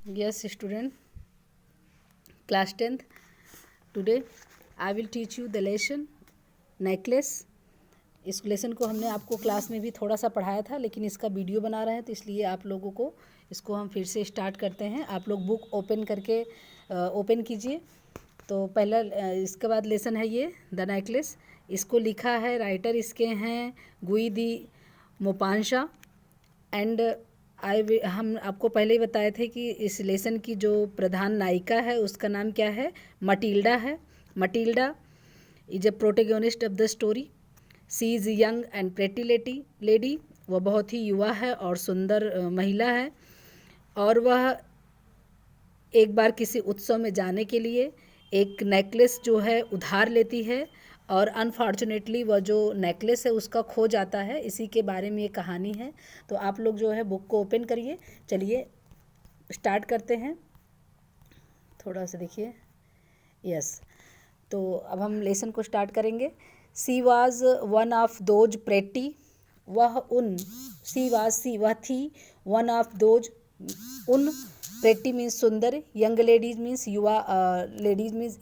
Yes, student, class 10th. Today I will teach you the lesson necklace. इस lesson को हमने आपको class में भी थोड़ा सा पढ़ाया था, लेकिन इसका वीडियो बना रहे हैं तो इसलिए आप लोगों को इसको हम फिर से स्टार्ट करते हैं। आप लोग बुक ओपन करके ओपन कीजिए। तो पहला इसके बाद लेसन है ये द नेकलेस। इसको लिखा है, राइटर इसके हैं गुई दी मोपांशा एंड हम आपको पहले ही बताए थे कि इस लेसन की जो प्रधान नायिका है उसका नाम क्या है, मटिल्डा है। Matilda is a protagonist of the story. She is young and pretty lady. वह बहुत ही युवा है और सुंदर महिला है, और वह एक बार किसी उत्सव में जाने के लिए एक नेकलेस जो है उधार लेती है, और अनफॉर्चुनेटली वह जो नेकलेस है उसका खो जाता है। इसी के बारे में ये कहानी है। तो आप लोग जो है बुक को ओपन करिए। चलिए स्टार्ट करते हैं। थोड़ा सा देखिए। यस, तो अब हम लेसन को स्टार्ट करेंगे। She was one of those pretty. वह उन सी वह थी वन ऑफ दोज उन। प्रेटी मीन्स सुंदर, यंग लेडीज मीन्स युवा, लेडीज मीन्स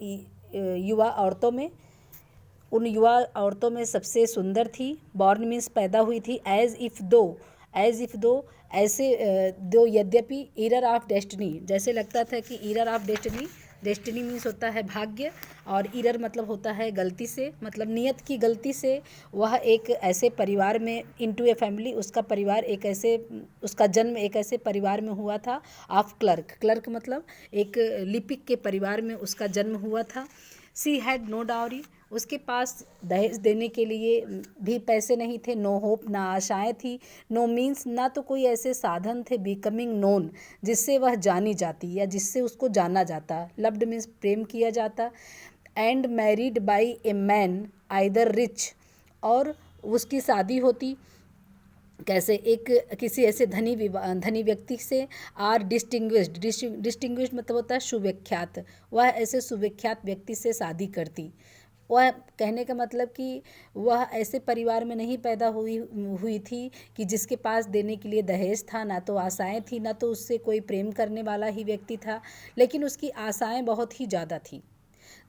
युवा औरतों में, उन युवा औरतों में सबसे सुंदर थी। बॉर्न मीन्स पैदा हुई थी। एज इफ़ दो ऐसे दो यद्यपि, ईरर ऑफ डेस्टिनी जैसे लगता था कि error of destiny, destiny means होता है भाग्य, और ईरर मतलब होता है गलती से, मतलब नियत की गलती से वह एक ऐसे परिवार में, इनटू ए फैमिली, उसका परिवार एक ऐसे, उसका जन्म एक ऐसे परिवार में हुआ था ऑफ क्लर्क। क्लर्क मतलब एक लिपिक के परिवार में उसका जन्म हुआ था। She had no dowry. उसके पास दहेज देने के लिए भी पैसे नहीं थे। नो होप, ना आशाएं थी। नो मीन्स, ना तो कोई ऐसे साधन थे बिकमिंग नोन, जिससे वह जानी जाती या जिससे उसको जाना जाता। लव्ड मीन्स प्रेम किया जाता। And married by a man either rich, और उसकी शादी होती कैसे, एक किसी ऐसे धनी व्यक्ति से। आर डिस्टिंग्विश्ड मतलब होता है सुविख्यात। वह ऐसे सुविख्यात व्यक्ति से शादी करती। वह कहने का मतलब कि वह ऐसे परिवार में नहीं पैदा हुई थी कि जिसके पास देने के लिए दहेज था, ना तो आशाएं थी, ना तो उससे कोई प्रेम करने वाला ही व्यक्ति था, लेकिन उसकी आशाएं बहुत ही ज़्यादा थी।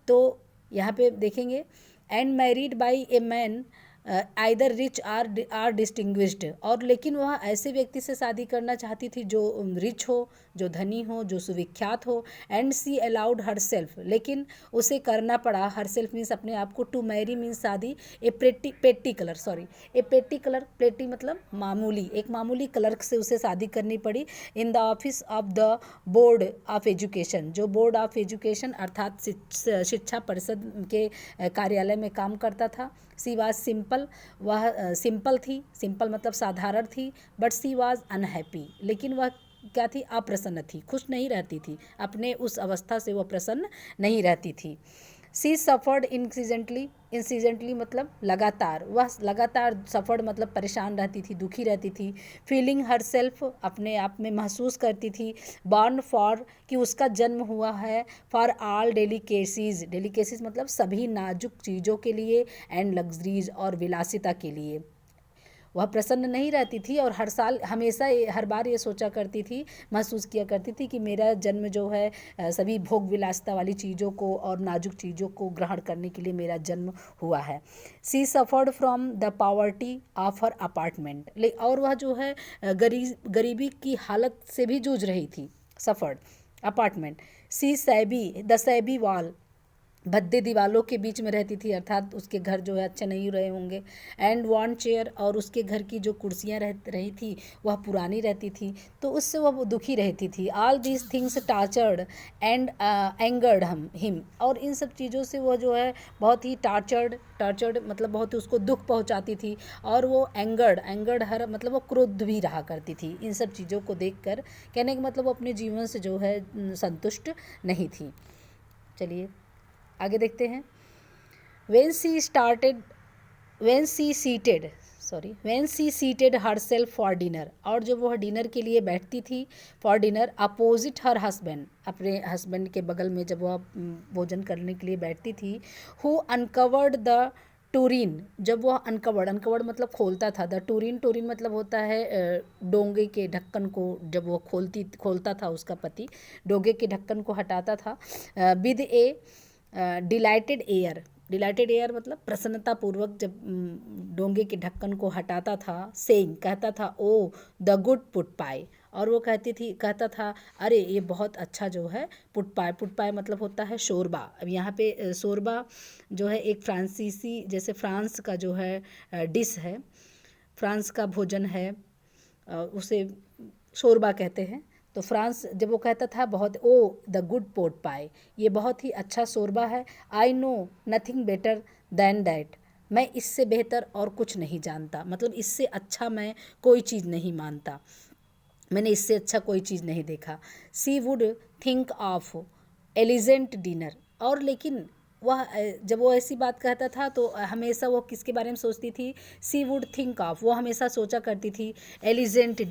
तो यहाँ पे देखेंगे, and married by a man either rich or distinguished, और लेकिन वह ऐसे व्यक्ति से शादी करना चाहती थी जो रिच हो, जो धनी हो, जो सुविख्यात हो। And she allowed herself, लेकिन उसे करना पड़ा, हर सेल्फ मीन्स अपने आप को, टू मैरी मीन्स शादी, ए पेटी कलर, सॉरी, ए पेटी कलर, पेटी मतलब मामूली, एक मामूली क्लर्क से उसे शादी करनी पड़ी। In the office of the board of education, जो बोर्ड ऑफ एजुकेशन अर्थात शिक्षा परिषद के कार्यालय में काम करता था। सी वाज सिंपल, वह सिंपल थी, सिंपल मतलब साधारण थी। बट सी वाज अनहैप्पी, लेकिन वह क्या थी, अप्रसन्न थी, खुश नहीं रहती थी, अपने उस अवस्था से वह प्रसन्न नहीं रहती थी। सी सफ़र्ड इंसिजेंटली मतलब लगातार, वह लगातार सफ़र्ड मतलब परेशान रहती थी, दुखी रहती थी। फीलिंग हर सेल्फ अपने आप में महसूस करती थी। बॉर्न फॉर कि उसका जन्म हुआ है, फॉर ऑल डेलिकेसीज मतलब सभी नाजुक चीज़ों के लिए, एंड लग्जरीज और विलासिता के लिए। वह प्रसन्न नहीं रहती थी, और हर साल हमेशा हर बार ये सोचा करती थी, महसूस किया करती थी कि मेरा जन्म जो है सभी भोग विलासिता वाली चीज़ों को और नाजुक चीज़ों को ग्रहण करने के लिए मेरा जन्म हुआ है। She suffered from the poverty of her apartment, और वह जो है गरीबी की हालत से भी जूझ रही थी। Suffered apartment. She shabby wall, भद्दे दीवालों के बीच में रहती थी, अर्थात उसके घर जो है अच्छे नहीं रहे होंगे। एंड वन चेयर, और उसके घर की जो कुर्सियाँ रही थी वह पुरानी रहती थी, तो उससे वह दुखी रहती थी। All these things tortured and angered him, और इन सब चीज़ों से वह जो है बहुत ही टार्चर्ड मतलब बहुत ही उसको दुख पहुंचाती थी। और वो एंगर्ड हर मतलब वो क्रुद्ध भी रहा करती थी इन सब चीज़ों को देखकर। कहने का मतलब वो अपने जीवन से जो है संतुष्ट नहीं थी। चलिए आगे देखते हैं। when she started when she seated when she seated herself for dinner, और जब वह डिनर के लिए बैठती थी, for dinner opposite her husband, अपने हस्बैंड के बगल में जब वह भोजन करने के लिए बैठती थी। who uncovered the टूरिन, जब वह अनकवर्ड मतलब खोलता था, द टूरिन मतलब होता है डोंगे के ढक्कन को, जब वो खोलता था उसका पति, डोंगे के ढक्कन को हटाता था। विद ए डिलाइटेड एयर मतलब प्रसन्नतापूर्वक, जब डोंगे के ढक्कन को हटाता था, सेइंग कहता था, ओ द गुड पुट पाई, और वो कहता था, अरे ये बहुत अच्छा जो है पुट पाई मतलब होता है शोरबा। अब यहाँ पे शोरबा जो है एक फ्रांसीसी, जैसे फ्रांस का जो है डिश है, फ्रांस का भोजन है, उसे शोरबा कहते हैं। तो फ्रांस जब वो कहता था बहुत, ओ द गुड पोट पाई, ये बहुत ही अच्छा शोरबा है, I know nothing better than that, मैं इससे बेहतर और कुछ नहीं जानता, मतलब इससे अच्छा मैं कोई चीज़ नहीं मानता, मैंने इससे अच्छा कोई चीज़ नहीं देखा। She would think of elegant dinner, और लेकिन वह जब वो ऐसी बात कहता था तो हमेशा वो किसके बारे में सोचती थी, सी वुड थिंक ऑफ, वो हमेशा सोचा करती थी एलिजेंट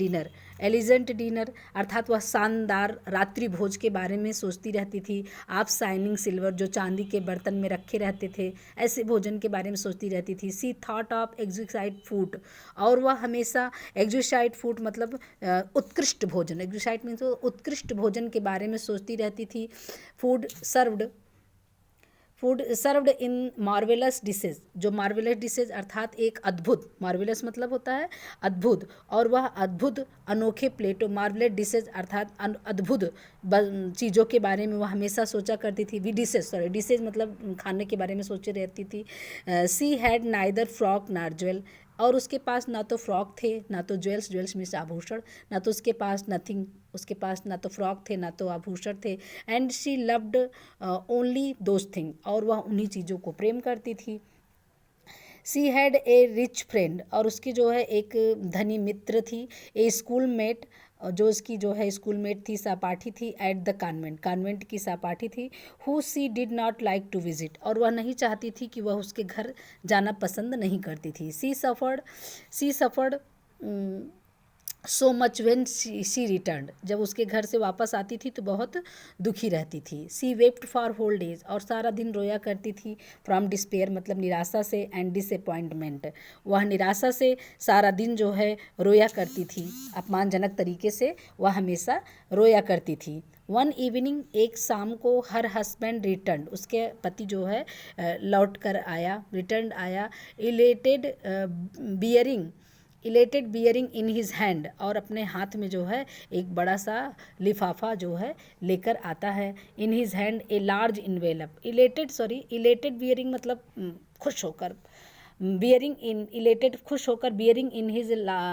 डिनर अर्थात वह शानदार रात्रि भोज के बारे में सोचती रहती थी। आप शाइनिंग सिल्वर, जो चांदी के बर्तन में रखे रहते थे, ऐसे भोजन के बारे में सोचती रहती थी। सी थॉट ऑफ एक्जुसाइड फूड, और वह हमेशा एक्जुसाइड फूड मतलब उत्कृष्ट भोजन, एक्जुसाइड मीन्स उत्कृष्ट भोजन के बारे में सोचती रहती थी। Food served in marvellous dishes, जो मार्वेलस डिशेज अर्थात एक अद्भुत, मार्वेलस मतलब होता है अद्भुत, और वह अद्भुत अनोखे प्लेटों, मार्वेलस डिशेज अर्थात अद्भुत चीज़ों के बारे में वह हमेशा सोचा करती थी। डिशेज मतलब खाने के बारे में सोची रहती थी। सी हैड नाइदर फ्रॉक नार ज्वेल, और उसके पास ना तो फ्रॉक थे ना तो ज्वेल्स मीन्स आभूषण, ना तो उसके पास नथिंग, उसके पास ना तो फ्रॉक थे ना तो आभूषण थे। And she loved only those thing, और वह उन्हीं चीज़ों को प्रेम करती थी। She had a rich friend, और उसकी जो है एक धनी मित्र थी। ए स्कूल मेट, जो उसकी जो है स्कूल मेट थी, सहपाठी थी। एट द कॉन्वेंट की सहपाठी थी। Who she did not like to visit, और वह नहीं चाहती थी कि वह उसके घर जाना पसंद नहीं करती थी। She suffered so much when she return, जब उसके घर से वापस आती थी तो बहुत दुखी रहती थी। सी वेप्ट फॉर होल डेज, और सारा दिन रोया करती थी। फ्रॉम डिस्पेयर मतलब निराशा से, एंड डिसअपॉइंटमेंट, वह निराशा से सारा दिन जो है रोया करती थी, अपमानजनक तरीके से वह हमेशा रोया करती थी। वन इवनिंग, एक शाम को, हर हस्बैंड रिटर्न, उसके पति जो है लौट कर आया, रिटर्न आया। Elated bearing in his hand, और अपने हाथ में जो है एक बड़ा सा लिफाफा जो है लेकर आता है। In his hand a large envelope, elated bearing मतलब खुश होकर, खुश होकर, bearing in his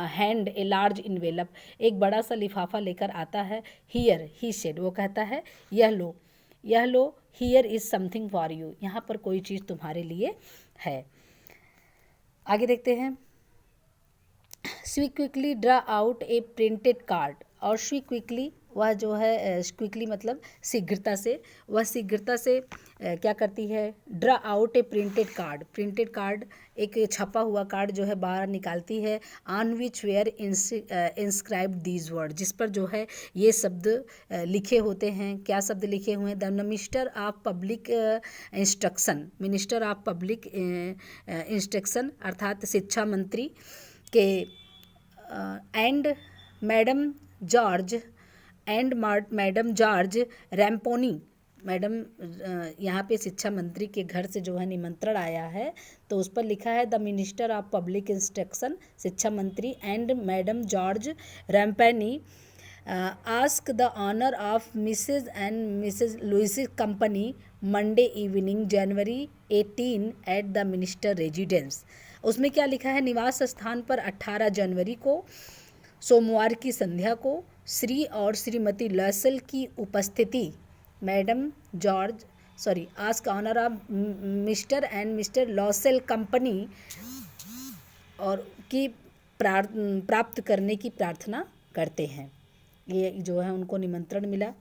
hand a large envelope, एक बड़ा सा लिफाफा लेकर आता है। हियर ही सेड, वो कहता है यह लो, here is something for you, यहाँ पर कोई चीज़ तुम्हारे लिए है। आगे देखते हैं। She quickly draw out a printed card, और शी क्विकली, वह जो है क्विकली मतलब शीघ्रता से, वह शीघ्रता से क्या करती है, draw out a printed card एक छपा हुआ कार्ड जो है बाहर निकालती है। On which were inscribed these word, जिस पर जो है ये शब्द लिखे होते हैं। क्या शब्द लिखे हुए हैं, the minister of public instruction अर्थात शिक्षा मंत्री के, एंड मैडम जॉर्ज रैम्पोनी, मैडम यहाँ पे शिक्षा मंत्री के घर से जो है निमंत्रण आया है, तो उस पर लिखा है the minister of public instruction, शिक्षा मंत्री, and madam George Ramponneau ask the honour of Mrs and Mrs Louis company Monday evening January 18 at the minister residence. उसमें क्या लिखा है, निवास स्थान पर 18 जनवरी को सोमवार की संध्या को श्री और श्रीमती लॉसल की उपस्थिति, madam George ask honour of mister and mister Loisel company और की प्राप्त करने की प्रार्थना करते हैं। ये जो है उनको निमंत्रण मिला।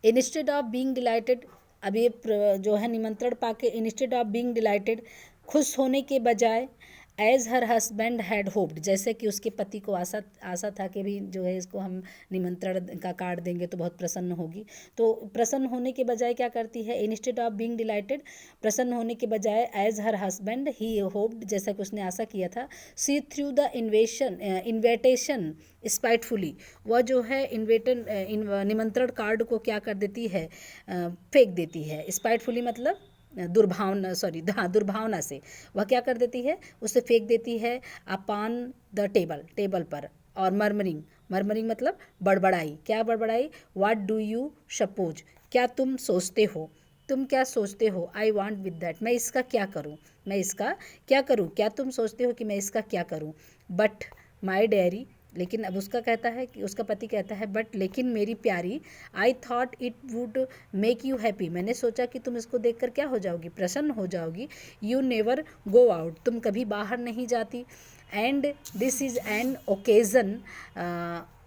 इंस्टेड ऑफ बीइंग डिलाइटेड, अब ये जो है निमंत्रण पाके इंस्टेड ऑफ बीइंग डिलाइटेड, खुश होने के बजाय, as her husband had hoped, जैसे कि उसके पति को आशा था कि भी जो है इसको हम निमंत्रण का कार्ड देंगे तो बहुत प्रसन्न होगी। तो प्रसन्न होने के बजाय क्या करती है, इंस्टेड ऑफ बीइंग डिलाइटेड, प्रसन्न होने के बजाय एज हर हस्बैंड ही होप्ड, जैसा कि उसने आशा किया था, सी थ्रू द इन्विटेशन स्पाइटफुली, वह जो है निमंत्रण कार्ड को क्या कर देती है, फेंक देती है। स्पाइटफुली मतलब दुर्भावना से वह क्या कर देती है, उसे फेंक देती है अपॉन द टेबल पर। और मर्मरिंग मतलब बड़बड़ाई, क्या बड़बड़ाई, व्हाट डू यू सपोज, क्या तुम सोचते हो, तुम क्या सोचते हो, आई वॉन्ट विद दैट, मैं इसका क्या करूँ, क्या तुम सोचते हो कि मैं इसका क्या करूँ, बट माई डेयरी, लेकिन अब उसका कहता है कि उसका पति कहता है बट लेकिन मेरी प्यारी, I thought it would make you happy, मैंने सोचा कि तुम इसको देखकर क्या हो जाओगी, प्रसन्न हो जाओगी, यू नेवर गो आउट, तुम कभी बाहर नहीं जाती, and this is an occasion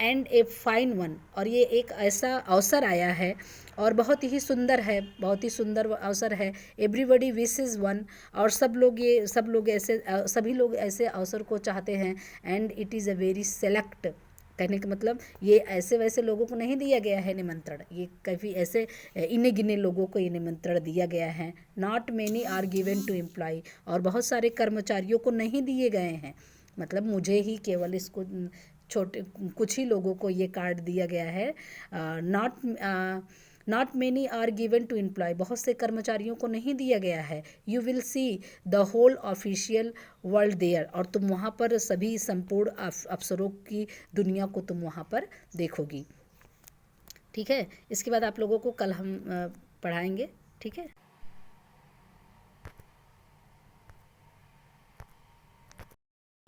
and a fine one, और ये एक ऐसा अवसर आया है और बहुत ही सुंदर है, बहुत ही सुंदर अवसर है, एवरीबडी विशेज़ वन, और सभी लोग ऐसे अवसर को चाहते हैं, and it is a very select, कहने का मतलब ये ऐसे वैसे लोगों को नहीं दिया गया है निमंत्रण, ये काफ़ी ऐसे इन्ने गिने लोगों को ये निमंत्रण दिया गया है। Not many are given to employ, और बहुत सारे कर्मचारियों को नहीं दिए गए हैं, मतलब मुझे ही केवल इसको छोटे कुछ ही लोगों को ये कार्ड दिया गया है। Not many are given to employ, बहुत से कर्मचारियों को नहीं दिया गया है। You will see the whole official world there, और तुम वहाँ पर सभी संपूर्ण अफसरों की दुनिया को तुम वहाँ पर देखोगी। ठीक है, इसके बाद आप लोगों को कल हम पढ़ाएंगे। ठीक है।